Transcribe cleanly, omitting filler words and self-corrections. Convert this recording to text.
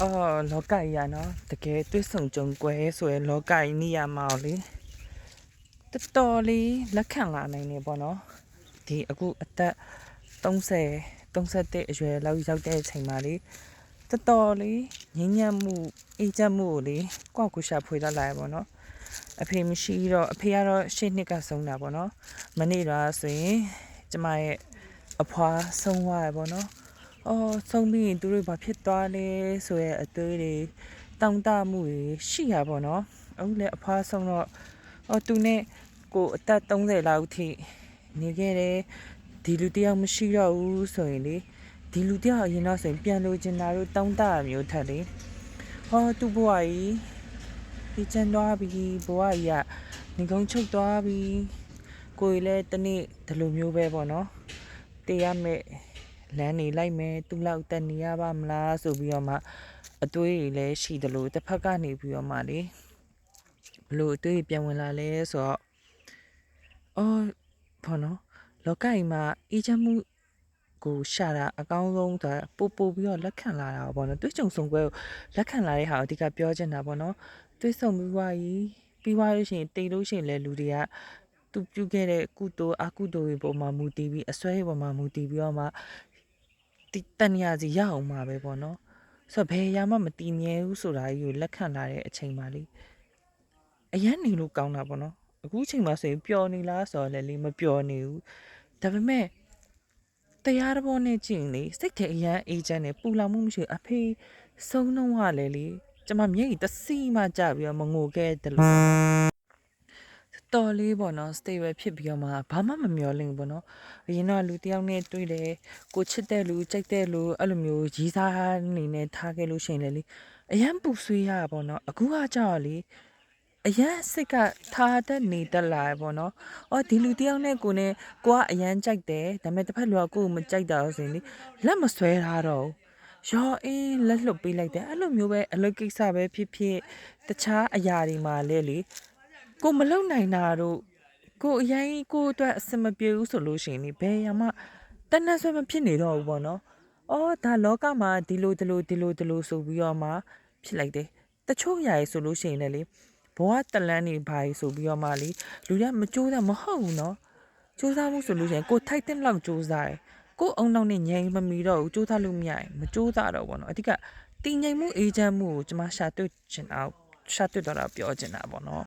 လောကကြီးရနော်တကယ်တွေ့ဆုံကြုံကွဲဆိုရင်လောကကြီးနေရာမှာလေတော်တော်လေးလက်ခံလာနိုင်နေပေါ့နော်ဒီအခုအသက်30 31အရွယ်လောက်ရောက်တဲ့အချိန်မှာလေတော်တော်လေးငြင်းညံ့မှုအေးချမ်းမှုကိုလေကိုယ့်ကိုရှာဖွေတတ်လာရပေါ့နော်အဖေမရှိတော့အဖေကတော့ရှေ့နှစ်ကဆုံးတာပေါ့နော်မနေ့တော့ဆိုရင်ကျမရဲ့အဖွာဆုံးသွားရပေါ့နော်ဆုံးပြီးရင်သူတို့ဘာဖြစ်သွားလဲဆိုရဲအသွေးတွေတောင့်တမှုတွေရှိရပါတော့အခုလည်းအဖွားဆုံးတော့သူနဲ့ကိုအသက်30လောက်ထိနေခဲ့တယ်ဒီလူတယောက်မရှိတော့ဘူးဆိုရင်လေဒီလူတယောက်အရင်တော့ဆိုရင်ပြန်လို့ကျင်တာတို့တောင့်တမျိုးထက်လေသူ့ဘဝကြီးဒီချမ်းသွားပြီဘဝကြီးကနေကုန်းချုပ်သွားပြီကိုယ်လည်းတနေ့ဒီလိုမျိုးပဲပေါ့နော်တရားမဲ့လမ်းနေလိုက်မယ်သူ့လောက်တက်နေရပါမလားဆိုပြီးတော့မှအတွေးတွေလည်းရှိတယ်လို့တစ်ဖက်ကနေပြီးတော့မှလေဘလို့အတွေးပြန်ဝင်လာလဲဆိုတော့ဘောနော်လောကကြီးမှာအေးချမ်းမှုကိုရှာတာအကောင်းဆုံးဆိုတာပို့ပြီးတော့လက်ခံလာတာပေါ့နော်တွေ့ကြုံဆုံခွဲကိုလက်ခံလာတဲ့ဟာကိုအဓိကပြောချင်တာပေါ့နော်တွေ့ဆုံပြီးွားလို့ရှိရင်တိတ်လို့ရှိရင်လည်းလူတွေကသူပြုခဲ့တဲ့ကုသိုလ်အကုသိုလ်တွေပေါ်မှာမူတည်ပြီးအစွဲပေါ်မှာမူတည်ပြီးတော့မှတန်ရာစီရအောင်မှာပဲပေါ့နော်ဆိုတော့ဘယ်ရာမှမတည်မြဲဘူးဆိုတာကြီးကိုလက်ခံလာတဲ့အချိန်မှာလေအရန်နေလို့ကောင်းတာပေါ့နော်အခုချိန်မှာဆိုရင်ပျော်နေလားဆိုတော့လည်းလေမပျော်နေဘူးဒါပေမဲ့တရားတော်နဲ့ကြည့်ရင်လေစိတ်ထဲအရန်အေးချမ်းနေပူလောင်မှုမရှိအဖေဆုံးတော့ကလည်းလေကျမမျက်ရည်တစီးမှကြပြီးတော့မငိုခဲ့တယ်လို့တော်လေးပေါ့နော် stable ဖြစ်ပြီးတော့မှဘာမှမမျောလင့်ဘူးပေါ့နော်အရင်တော့လူတယောက်နဲ့တွေ့တယ်ကိုချစ်တဲ့လူကြိုက်တဲ့လူအဲ့လိုမျိုးရီးစားနေနဲ့ထားခဲ့လို့ရှိရင်လေအရန်ပူဆွေးရပါပေါ့နော်အခုကကြောက်လေအရန်စိတ်ကထားတတ်နေတတ်လာပေါ့နော်ဒီလူတယောက်နဲ့ကိုကအရန်ကြိုက်တယ်ဒါပေမဲ့တစ်ဖက်လူကကိုမကြိုက်တာလို့ဆိုရင်လေလက်မဆွဲထားတော့ရောအင်းလက်လွတ်ပေးလိုက်တယ်အဲ့လိုမျိုးပဲအလုပ်ကိစ္စပဲဖြစ်ဖြစ်တခြားအရာတွေမှာလေကိုမလုံနိုင်တာတို့ကိုအရင်ကိုအတွက်အဆင်မပြေဘူးဆိုလို့ရှိရင်လေဘယ်ရမှတန်းတန်းဆွဲမဖြစ်နေတော့ဘူးပေါ့နော်ဒါလောကမှာဒီလိုဆိုပြီးတော့မှဖြစ်လိုက်တယ်တချို့ຢာရေးဆိုလို့ရှိရင်လေဘဝတလန်းနေပါရေးဆိုပြီးတော့မှလေလူတွေကမကြိုးစားမဟုတ်ဘူးနော်ကြိုးစားမှုဆိုလို့ရှိရင်ကိုထိုက်တဲ့လောက်ကြိုးစားတယ်ကိုအုံနောက်နဲ့ငြိမ်မမီတော့ဘူးကြိုးစားလို့မရရင်မကြိုးစားတော့ဘောနော်အဓိကတည်ငြိမ်မှုအေးချမ်းမှုကိုကျွန်မရှာတွေ့တော့တာပြောချင်တာပေါ့နော်